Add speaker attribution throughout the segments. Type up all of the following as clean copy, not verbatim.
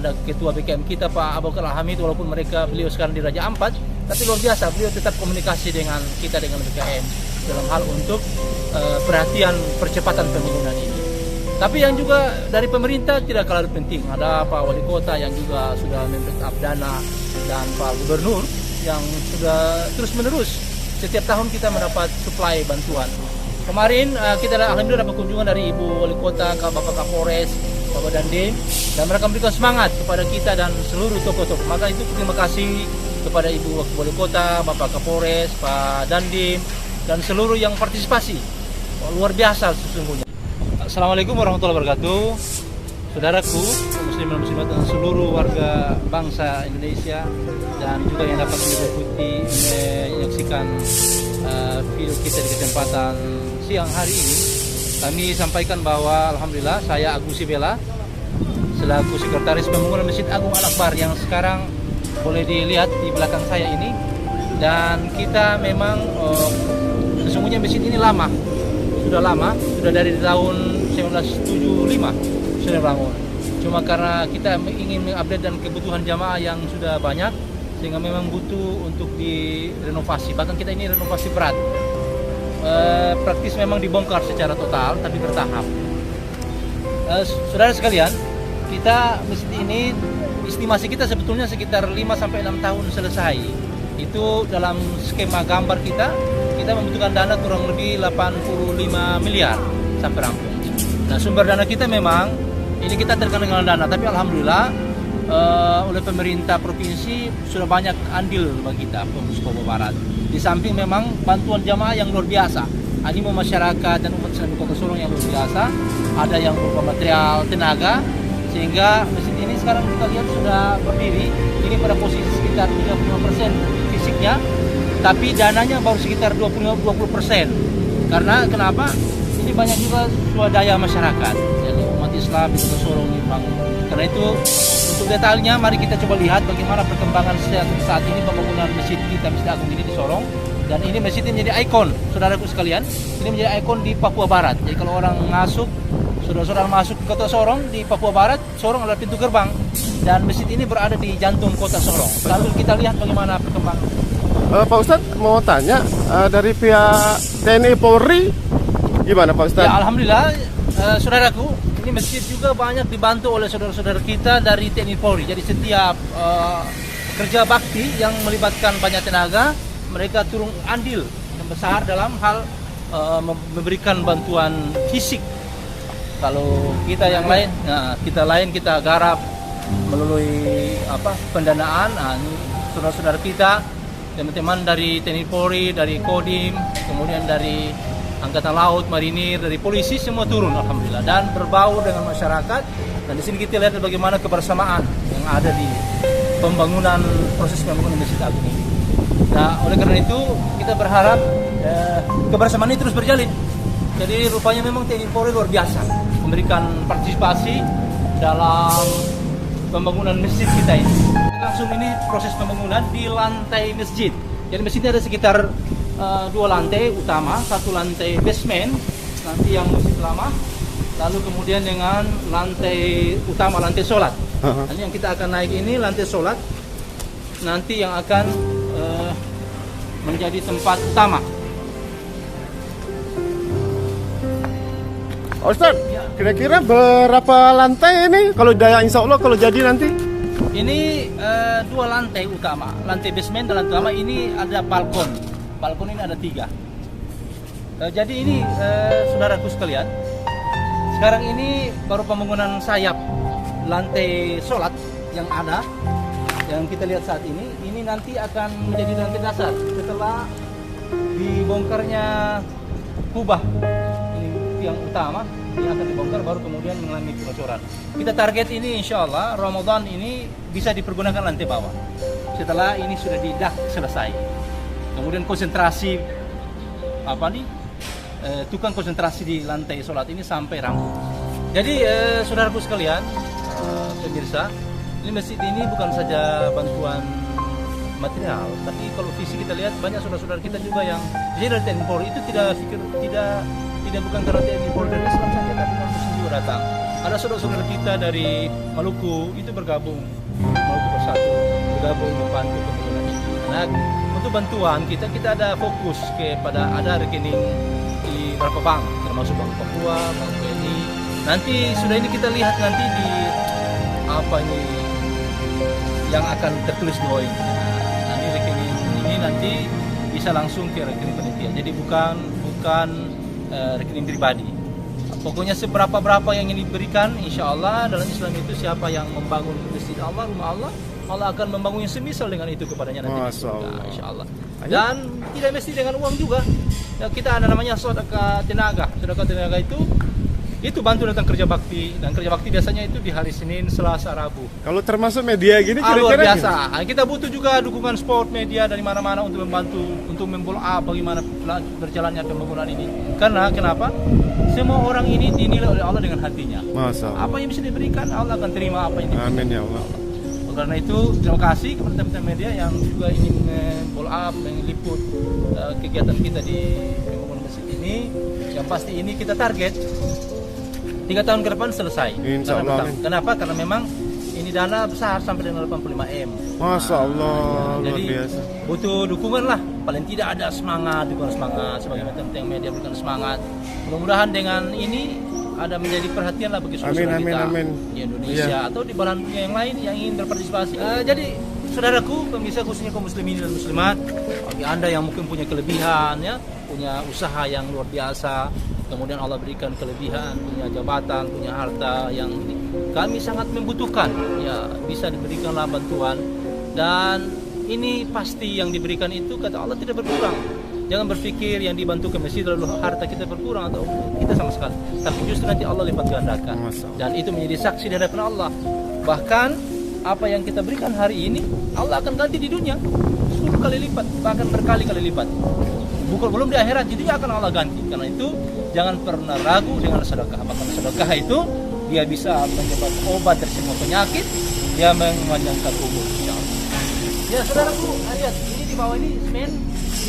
Speaker 1: ada ketua BKM kita Pak Abu Bakar Hamid, walaupun beliau sekarang di Raja Ampat, tapi luar biasa beliau tetap komunikasi dengan kita, dengan BKM dalam hal untuk perhatian percepatan pembangunan ini. Tapi yang juga dari pemerintah tidak kalah penting, ada Pak Wali Kota yang juga sudah membackup dana, dan Pak Gubernur yang sudah terus-menerus setiap tahun kita mendapat suplai bantuan. Kemarin kita alhamdulillah dapat kunjungan dari Ibu Wali Kota, Bapak Kapolres, Bapak Dandim, dan mereka memberikan semangat kepada kita dan seluruh tokoh-tokoh. Maka itu terima kasih kepada Ibu Wali Kota, Bapak Kapolres, Pak Dandim, dan seluruh yang partisipasi. Luar biasa sesungguhnya. Assalamualaikum warahmatullahi wabarakatuh. Saudaraku, muslimin dan muslimat dan seluruh warga bangsa Indonesia, dan juga yang dapat mengikuti menyaksikan video kita di kesempatan siang hari ini. Kami sampaikan bahwa alhamdulillah saya Agus Sibela selaku Sekretaris Pembangunan Masjid Agung Al-Akbar yang sekarang boleh dilihat di belakang saya ini. Dan kita memang sesungguhnya masjid ini sudah dari tahun 1975 sudah bangun. Cuma karena kita ingin mengupdate dan kebutuhan jamaah yang sudah banyak, sehingga memang butuh untuk direnovasi. Bahkan kita ini renovasi berat. Praktis memang dibongkar secara total, tapi bertahap. Saudara sekalian, kita masjid ini estimasi kita sebetulnya sekitar 5-6 tahun selesai. Itu dalam skema gambar kita membutuhkan dana kurang lebih 85 miliar sampai rampung. Nah, sumber dana kita memang ini kita terkena dengan dana, tapi alhamdulillah oleh pemerintah provinsi sudah banyak andil bagi kita Pemkot Papua Barat. Di samping memang bantuan jamaah yang luar biasa, animo masyarakat dan umat Islam di Kota Sorong yang luar biasa, ada yang berupa material, tenaga, sehingga masjid ini sekarang kita lihat sudah berdiri. Ini pada posisi sekitar 35% fisiknya, tapi dananya baru sekitar 20%. Karena kenapa? Ini banyak juga swadaya masyarakat, jadi umat Islam di Kota Sorong dibangun. Karena itu untuk detailnya mari kita coba lihat bagaimana perkembangan saat ini pembangunan masjid kita, Masjid Agung ini di Sorong. Dan ini masjid ini menjadi ikon, saudaraku sekalian. Ini menjadi ikon di Papua Barat. Jadi kalau orang masuk, saudara-saudara masuk ke Kota Sorong di Papua Barat, Sorong adalah pintu gerbang. Dan masjid ini berada di jantung Kota Sorong. Lalu kita lihat bagaimana perkembangan.
Speaker 2: Pak Ustadz mau tanya, dari pihak TNI Polri gimana Pak Ustadz?
Speaker 1: Ya alhamdulillah, saudaraku, ini masjid juga banyak dibantu oleh saudara-saudara kita dari TNI Polri. Jadi setiap kerja bakti yang melibatkan banyak tenaga, mereka turun andil yang besar dalam hal memberikan bantuan fisik. Kalau kita yang lain, kita garap melalui pendanaan. Ini saudara-saudara kita, teman-teman dari TNI Polri, dari Kodim, kemudian dari Angkatan Laut, Marinir, dari polisi, semua turun alhamdulillah dan berbau dengan masyarakat. Dan di sini kita lihat bagaimana kebersamaan yang ada di proses pembangunan Masjid Agung ini. Nah, oleh karena itu kita berharap kebersamaan ini terus berjalin. Jadi rupanya memang TNI Polri luar biasa memberikan partisipasi dalam pembangunan masjid kita ini. Langsung ini proses pembangunan di lantai masjid. Jadi masjidnya ada sekitar 2 lantai utama, 1 lantai basement, nanti yang masjid lama, lalu kemudian dengan lantai utama, lantai sholat. Nanti yang kita akan naik ini lantai sholat, nanti yang akan menjadi tempat utama.
Speaker 2: Ustaz, kira-kira berapa lantai ini kalau insya Allah kalau jadi nanti?
Speaker 1: Ini 2 lantai utama, lantai basement dan lantai utama. Ini ada balkon. Balkon ini ada 3. Jadi ini saudaraku sekalian, sekarang ini baru pembangunan sayap lantai sholat yang ada, yang kita lihat saat ini. Ini nanti akan menjadi lantai dasar setelah dibongkarnya kubah ini yang utama. Ini akan dibongkar baru kemudian mengalami kebocoran. Kita target ini insya Allah Ramadan ini bisa dipergunakan lantai bawah. Setelah ini sudah didak selesai. Kemudian konsentrasi tukang konsentrasi di lantai sholat ini sampai rampung. Jadi saudaraku sekalian, pemirsa, ini masjid ini bukan saja bantuan material, tapi kalau fisik kita lihat banyak saudara-saudara kita juga yang jadi dari TNI Polri itu tidak tidak bukan karena TNI Polri dan Islam saja, tapi non Muslim juga datang. Ada saudara-saudara kita dari Maluku itu bergabung, Maluku Bersatu, bergabung membantu pembangunan ini. Nah, untuk bantuan kita ada fokus kepada ada rekening di beberapa bank, termasuk Bank Papua, Bank BNI. Nanti sudah ini kita lihat nanti di apa ini yang akan tertulis doa ini. Nanti rekening ini nanti bisa langsung ke rekening panitia. Jadi bukan rekening pribadi. Pokoknya seberapa yang ini diberikan, insya Allah dalam Islam itu siapa yang membangun masjid Allah, rumah Allah, Allah akan membangun yang semisal dengan itu kepadanya nanti. Nah, insya Allah. Dan tidak mesti dengan uang juga. Ya, kita ada namanya sedekah tenaga. Sedekah tenaga itu bantu datang kerja bakti, dan kerja bakti biasanya itu di hari Senin, Selasa, Rabu.
Speaker 2: Kalau termasuk media gini
Speaker 1: Luar
Speaker 2: kira-kira
Speaker 1: biasa. Kita butuh juga dukungan sport media dari mana-mana untuk membantu untuk membolo bagaimana berjalannya pembangunan ini. Karena kenapa? Semua orang ini dinilai oleh Allah dengan hatinya.
Speaker 2: Masya Allah.
Speaker 1: Apa yang bisa diberikan, Allah akan terima apa yang diberikan.
Speaker 2: Amin ya Allah.
Speaker 1: Karena itu terima kasih kepada teman-teman media yang juga ingin follow up, meliput kegiatan kita di pembangunan masjid ini. Yang pasti ini kita target 3 tahun ke depan selesai.
Speaker 2: Insya Allah.
Speaker 1: Kenapa? Karena memang ini dana besar sampai dengan 85 M.
Speaker 2: Masya Allah, luar
Speaker 1: jadi
Speaker 2: biasa.
Speaker 1: butuh dukungan lah. Paling tidak ada dukungan semangat sebagai teman-teman media berikan semangat. Mudah-mudahan dengan ini ada menjadi perhatian lah bagi saudara kita di Indonesia atau di belahan dunia yang lain yang ingin berpartisipasi. Jadi saudaraku, pemirsa khususnya kaum muslimin dan muslimat, bagi anda yang mungkin punya kelebihan, ya, punya usaha yang luar biasa, kemudian Allah berikan kelebihan, punya jabatan, punya harta yang kami sangat membutuhkan, ya bisa diberikanlah bantuan. Dan ini pasti yang diberikan itu kata Allah tidak berkurang. Jangan berpikir yang dibantu ke masjid lalu harta kita berkurang atau kita sama sekali. Tapi justru nanti Allah lipat gandakan. Dan itu menjadi saksi di hadapan Allah. Bahkan apa yang kita berikan hari ini Allah akan ganti di dunia 10 kali lipat, bahkan berkali-kali lipat. Bukan belum di akhirat, jadi akan Allah ganti. Karena itu jangan pernah ragu dengan sedekah. Bahkan sedekah itu dia bisa menyebabkan obat dari semua penyakit, dia memanjangkan umur. Ya saudaraku, lihat ini di bawah ini semen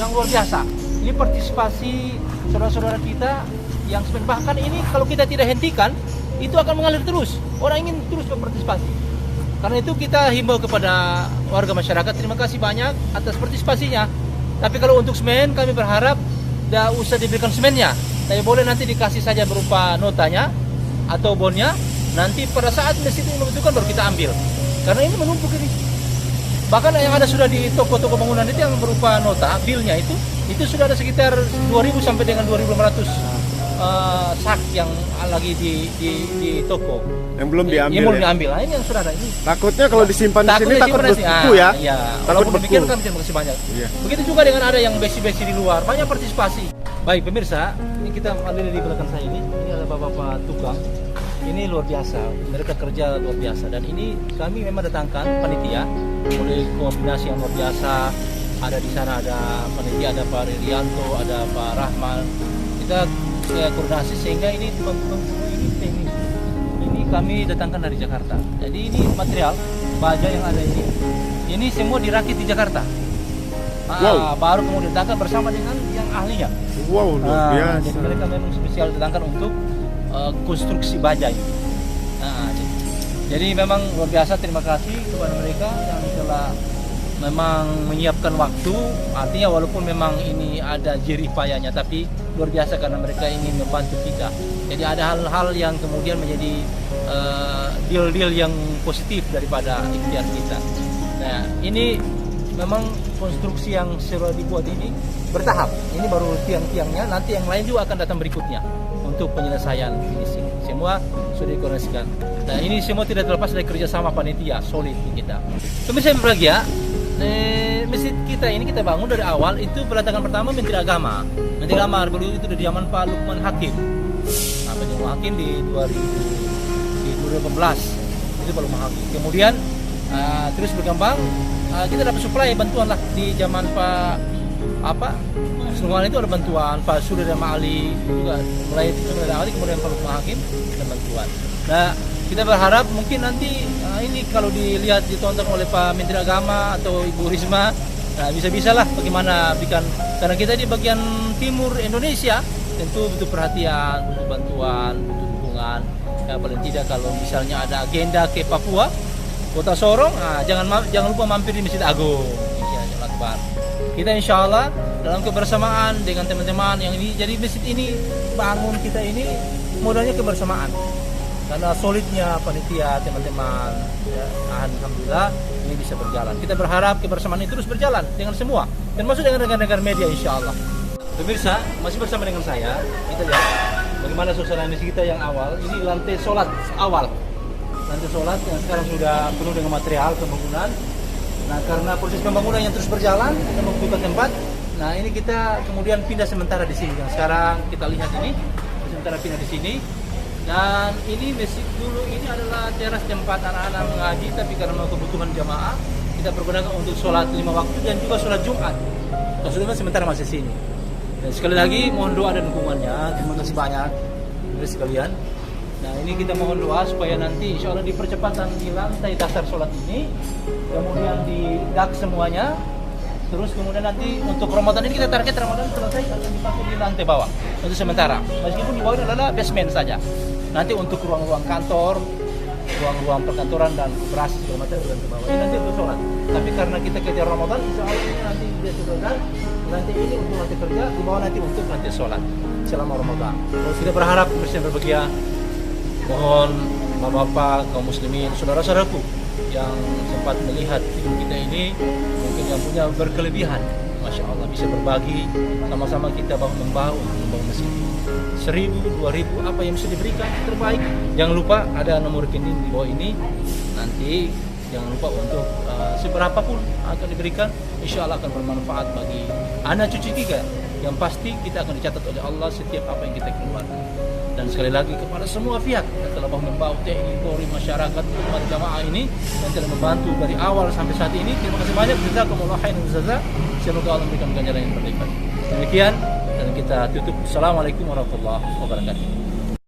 Speaker 1: yang luar biasa. Ini partisipasi saudara-saudara kita yang semen, bahkan ini kalau kita tidak hentikan itu akan mengalir terus. Orang ingin terus berpartisipasi. Karena itu kita himbau kepada warga masyarakat, terima kasih banyak atas partisipasinya. Tapi kalau untuk semen kami berharap tidak usah diberikan semennya, tapi boleh nanti dikasih saja berupa notanya atau bonnya. Nanti pada saat masjid ini membutuhkan baru kita ambil. Karena ini menumpuk ini. Bahkan yang ada sudah di toko-toko bangunan itu yang berupa nota, bilnya itu sudah ada sekitar 2.000 sampai dengan 2.500 sak yang lagi di toko.
Speaker 2: Yang belum diambil.
Speaker 1: Yang belum diambil. Nah, ini yang sudah ada ini.
Speaker 2: Takutnya kalau disimpan di sini takut beku ya.
Speaker 1: Iya. Kalau demikian kan terima kasih banyak.
Speaker 2: Iya.
Speaker 1: Begitu juga dengan ada yang besi-besi di luar, banyak partisipasi. Baik pemirsa, ini kita ada di belakang saya ini ada bapak-bapak tukang. Ini luar biasa, mereka kerja luar biasa. Dan ini kami memang datangkan panitia oleh kombinasi yang luar biasa. Ada di sana ada panitia, ada Pak Rianto, ada Pak Rahman. Kita koordinasi sehingga ini kami datangkan dari Jakarta. Jadi ini material baja yang ada ini semua dirakit di Jakarta. Baru kemudian datangkan bersama dengan yang ahlinya.
Speaker 2: Wow, luar biasa.
Speaker 1: Jadi mereka memang spesial datangkan untuk konstruksi baja ini. Jadi memang luar biasa, terima kasih kepada mereka yang telah memang menyiapkan waktu. Artinya walaupun memang ini ada jerih payahnya, tapi luar biasa karena mereka ingin membantu kita. Jadi ada hal-hal yang kemudian menjadi deal-deal yang positif daripada ikhtiar kita. Nah, ini memang konstruksi yang sudah dibuat ini bertahap. Ini baru tiang-tiangnya, nanti yang lain juga akan datang berikutnya untuk penyelesaian finishing. Semua sudah dikoordinasikan. Nah, ini semua tidak terlepas dari kerjasama panitia solid kita. Pemirsa yang berbahagia, masjid kita ini kita bangun dari awal itu berdatangan pertama Menteri Agama. Menteri Agama beliau itu dari zaman Pak Lukman Hakim. Pak Lukman Hakim di 2018 itu Pak Lukman Hakim. Kemudian terus berkembang, kita dapat suplai bantuan lah di zaman Pak Sulaiman itu ada bantuan, Pak Surya Ali juga mulai dari awal, kemudian Pak Lukman Hakim ada bantuan. Nah, kita berharap mungkin nanti ini kalau dilihat ditonton oleh Pak Menteri Agama atau Ibu Risma, bisa-bisalah bagaimana berikan, karena kita di bagian timur Indonesia tentu butuh perhatian, butuh bantuan, butuh dukungan. Ya, paling tidak kalau misalnya ada agenda ke Papua, Kota Sorong, jangan lupa mampir di Masjid Agung. Kita insya Allah dalam kebersamaan dengan teman-teman yang ini, jadi masjid ini bangun kita ini modalnya kebersamaan. Karena solidnya panitia teman-teman, ya, alhamdulillah ini bisa berjalan. Kita berharap kebersamaan ini terus berjalan dengan semua, termasuk dengan rekan-rekan media insya Allah. Pemirsa, masih bersama dengan saya, kita lihat bagaimana suasana masjid kita yang awal. Ini lantai sholat awal, lantai sholat yang sekarang sudah penuh dengan material pembangunan. Nah, karena proses pembangunan yang terus berjalan, kita membutuhkan tempat. Nah, ini kita kemudian pindah sementara di sini. Yang sekarang kita lihat ini, sementara pindah di sini. Dan ini masjid dulu ini adalah teras tempat anak-anak mengaji, tapi karena kebutuhan jamaah, kita pergunakan untuk sholat 5 waktu dan juga sholat Jumat. Maksudnya sementara masih sini. Dan sekali lagi mohon doa dan dukungannya. Terima kasih banyak dari sekalian. Nah, ini kita mohon doa supaya nanti insya Allah dipercepatan di lantai dasar sholat ini, kemudian di dak semuanya, terus kemudian nanti untuk Ramadan ini kita target Ramadan selesai akan dipakai di lantai bawah untuk sementara. Meskipun di bawah ini adalah basement saja. Nanti untuk ruang-ruang kantor, ruang-ruang perkantoran dan operasi segala macam di lantai bawah. Ini nanti untuk sholat. Tapi karena kita kejar Ramadan, insya Allah ini nanti dia selesai. Nanti ini untuk lantai kerja, di bawah nanti untuk lantai sholat selama Ramadan. Terus kita berharap Presiden berbahagia. Mohon bapak-bapak, kaum muslimin, saudara-saudaraku yang sempat melihat video kita ini, mungkin yang punya berkelebihan, Masya Allah bisa berbagi, sama-sama kita membawa membangun masjid. 1.000, 2.000, apa yang bisa diberikan terbaik. Jangan lupa ada nomor rekening di bawah ini. Nanti jangan lupa untuk seberapapun akan diberikan, insya Allah akan bermanfaat bagi anak cucu kita. Yang pasti kita akan dicatat oleh Allah setiap apa yang kita keluarkan. Dan sekali lagi kepada semua pihak yang telah membawa TNI, Polri, masyarakat, umat jamaah ini yang telah membantu dari awal sampai saat ini. Terima kasih banyak. Jazakumullah khairan jazaa. Semoga Allah memberikan ganjaran yang berlipat. Demikian dan kita tutup. Assalamualaikum warahmatullahi wabarakatuh.